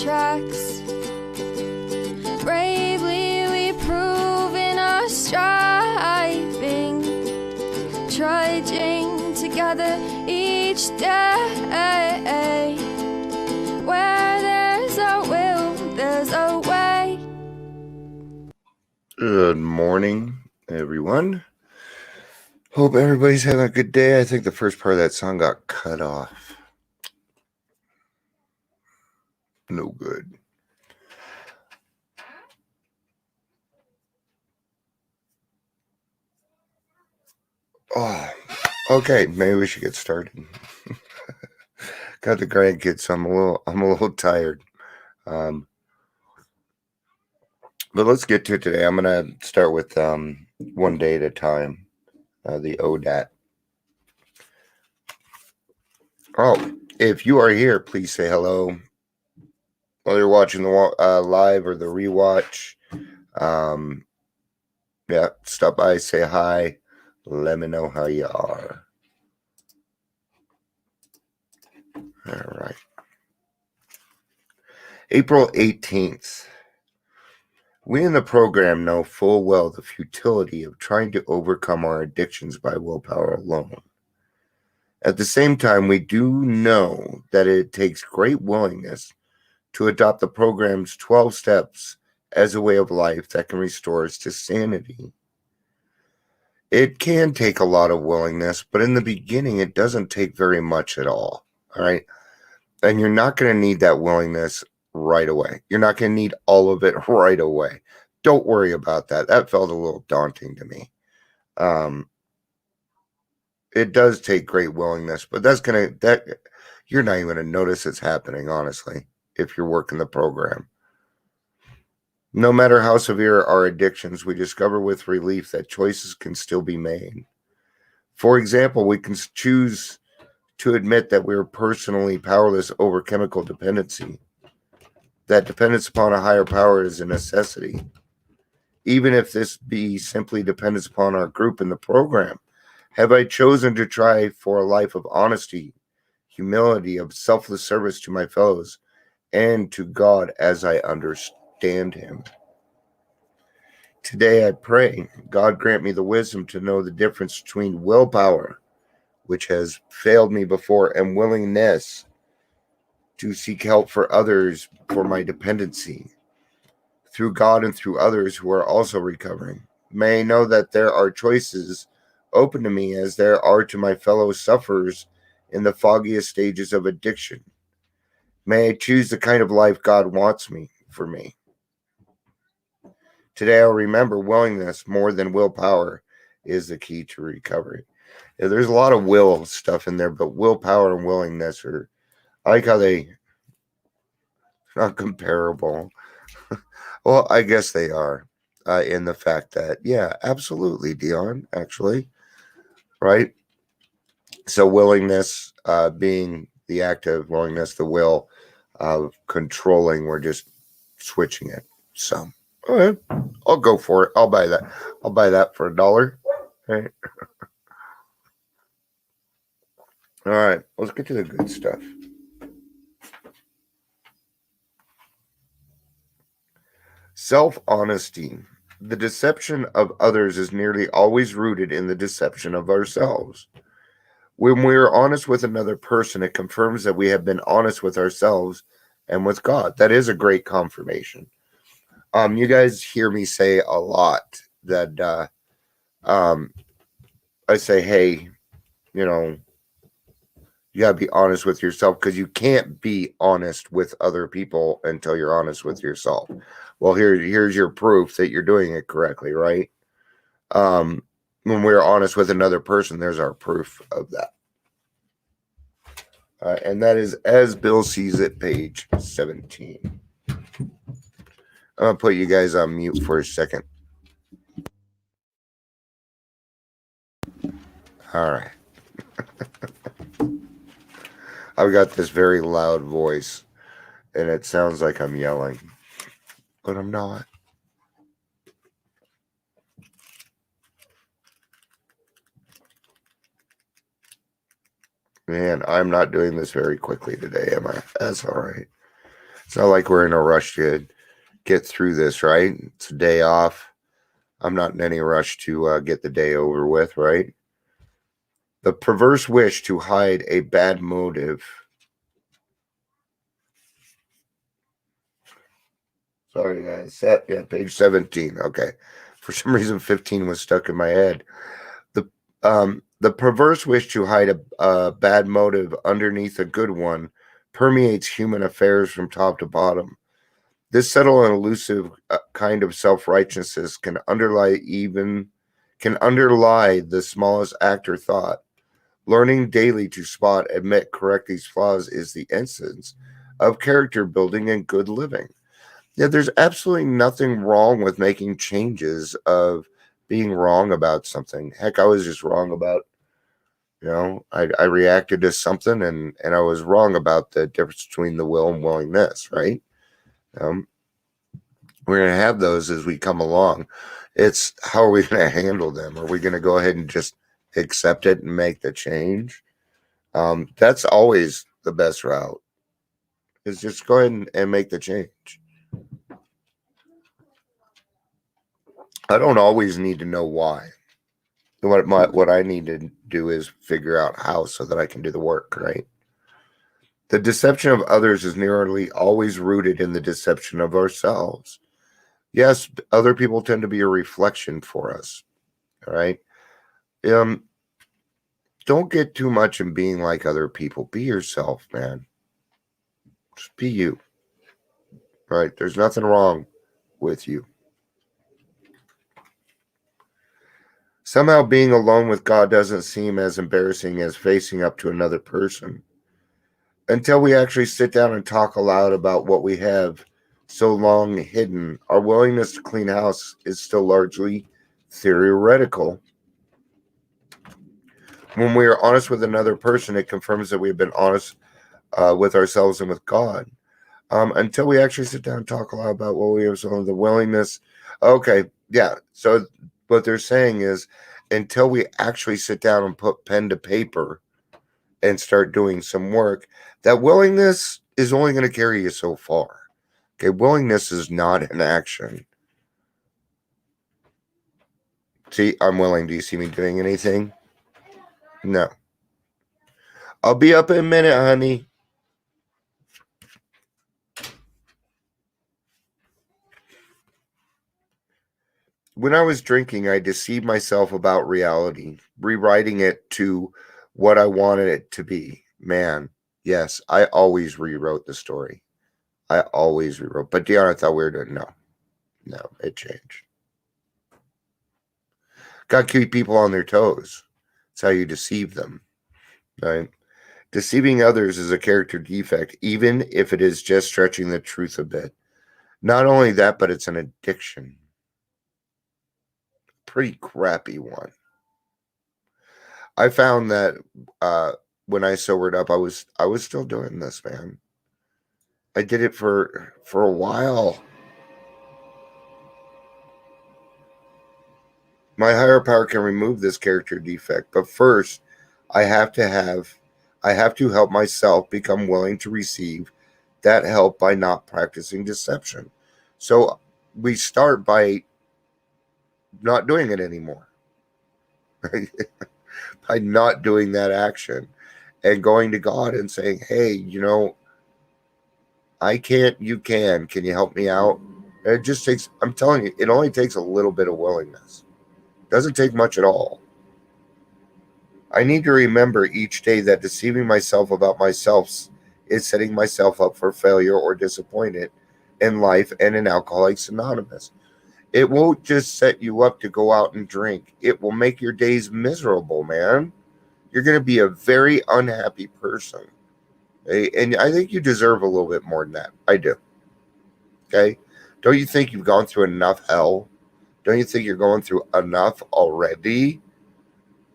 tracks. Bravely we prove in our striving, trudging together each day. Where there's a will, there's a way. Good morning, everyone. Hope everybody's having a good day. I think the first part of that song got cut off. No good. Oh, okay. Maybe we should get started. Got the grandkids, so I'm a little tired. But let's get to it today. I'm gonna start with one day at a time. The ODAT. Oh, if you are here, please say hello. Whether you're watching the live or the rewatch, yeah, stop by, say hi, let me know how you are. All right. April 18th. We in the program know full well the futility of trying to overcome our addictions by willpower alone. At the same time, we do know that it takes great willingness to adopt the program's 12 steps as a way of life that can restore us to sanity. It can take a lot of willingness, but in the beginning, it doesn't take very much at all right? And you're not going to need that willingness right away. You're not going to need all of it right away. Don't worry about that. That felt a little daunting to me. It does take great willingness, but you're not even going to notice it's happening, honestly, if you're working the program. No matter how severe our addictions, we discover with relief that choices can still be made. For example, we can choose to admit that we are personally powerless over chemical dependency. That dependence upon a higher power is a necessity. Even if this be simply dependence upon our group in the program, have I chosen to try for a life of honesty, humility, of selfless service to my fellows, and to God as I understand Him. Today I pray, God grant me the wisdom to know the difference between willpower, which has failed me before, and willingness to seek help for others for my dependency, through God and through others who are also recovering. May I know that there are choices open to me as there are to my fellow sufferers in the foggiest stages of addiction. May I choose the kind of life God wants for me. Today I'll remember willingness more than willpower is the key to recovery. Yeah, there's a lot of will stuff in there, but willpower and willingness are, I like how they're not comparable. Well, I guess they are in the fact that, yeah, absolutely, Dion, actually, right? So willingness being the active, willingness, the will of controlling, we're just switching it. So, all right, I'll go for it. I'll buy that. I'll buy that for $1. Right. All right, let's get to the good stuff. Self-honesty. The deception of others is nearly always rooted in the deception of ourselves. When we are honest with another person, it confirms that we have been honest with ourselves and with God. That is a great confirmation. You guys hear me say a lot that I say, hey, you got to be honest with yourself, because you can't be honest with other people until you're honest with yourself. Well, here's your proof that you're doing it correctly, right? When we're honest with another person, there's our proof of that. And that is As Bill Sees It, page 17. I'm going to put you guys on mute for a second. All right. I've got this very loud voice, and it sounds like I'm yelling, but I'm not. Man, I'm not doing this very quickly today, am I? That's all right. It's not like we're in a rush to get through this, right? It's a day off. I'm not in any rush to get the day over with, right? The perverse wish to hide a bad motive. Sorry, guys. Yeah, page 17. Okay. For some reason, 15 was stuck in my head. The perverse wish to hide a bad motive underneath a good one permeates human affairs from top to bottom. This subtle and elusive kind of self-righteousness can underlie the smallest act or thought. Learning daily to spot, admit, correct these flaws is the essence of character building and good living. Yeah, there's absolutely nothing wrong with making changes of being wrong about something. Heck, I was just wrong about, I reacted to something and I was wrong about the difference between the will and willingness, right? Um, we're going to have those as we come along. It's how are we going to handle them? Are we going to go ahead and just accept it and make the change? That's always the best route, is just go ahead and make the change. I don't always need to know why. What I need to do is figure out how so that I can do the work, right? The deception of others is nearly always rooted in the deception of ourselves. Yes, other people tend to be a reflection for us, all right? Don't get too much in being like other people. Be yourself, man. Just be you, right? There's nothing wrong with you. Somehow being alone with God doesn't seem as embarrassing as facing up to another person. Until we actually sit down and talk aloud about what we have so long hidden, our willingness to clean house is still largely theoretical. When we are honest with another person, it confirms that we've been honest with ourselves and with God. Until we actually sit down and talk aloud about what we have, so the willingness. Okay, yeah. So what they're saying is, until we actually sit down and put pen to paper and start doing some work, that willingness is only going to carry you so far. Okay, willingness is not an action. See, I'm willing. Do you see me doing anything? No. I'll be up in a minute, honey. When I was drinking, I deceived myself about reality, rewriting it to what I wanted it to be. Man, yes, I always rewrote the story. I always rewrote. But Deanna thought we were doing no, it changed. Got to keep people on their toes. It's how you deceive them, right? Deceiving others is a character defect, even if it is just stretching the truth a bit. Not only that, but it's an addiction. Pretty crappy one. I found that when I sobered up, I was still doing this, man. I did it for a while. My higher power can remove this character defect, but first, I have to help myself become willing to receive that help by not practicing deception. So we start by not doing it anymore. By not doing that action and going to God and saying, hey, I can't, you can. Can you help me out? And it just takes, I'm telling you, it only takes a little bit of willingness. It doesn't take much at all. I need to remember each day that deceiving myself about myself is setting myself up for failure or disappointment in life and in Alcoholics Anonymous. It won't just set you up to go out and drink. It will make your days miserable, man. You're going to be a very unhappy person. Okay? And I think you deserve a little bit more than that. I do. Okay? Don't you think you've gone through enough hell? Don't you think you're going through enough already?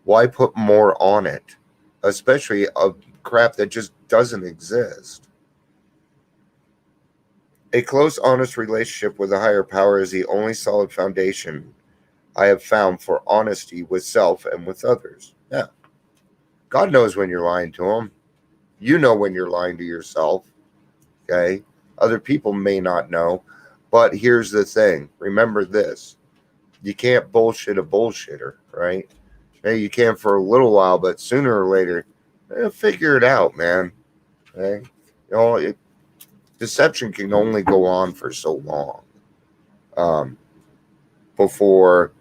Why put more on it? Especially of crap that just doesn't exist. A close, honest relationship with a higher power is the only solid foundation I have found for honesty with self and with others. Yeah. God knows when you're lying to him. You know when you're lying to yourself. Okay. Other people may not know. But here's the thing. Remember this. You can't bullshit a bullshitter, right? Hey, you can for a little while, but sooner or later, figure it out, man. Okay? Deception can only go on for so long before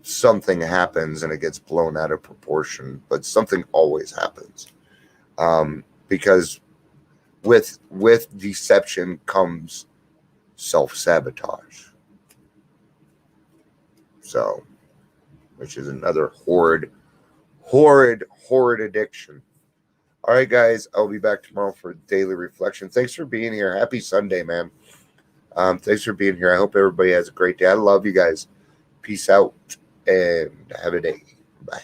something happens and it gets blown out of proportion. But something always happens because with deception comes self-sabotage. So, which is another horrid addiction. All right, guys, I'll be back tomorrow for daily reflection. Thanks for being here. Happy Sunday, man. Thanks for being here. I hope everybody has a great day. I love you guys. Peace out and have a day. Bye.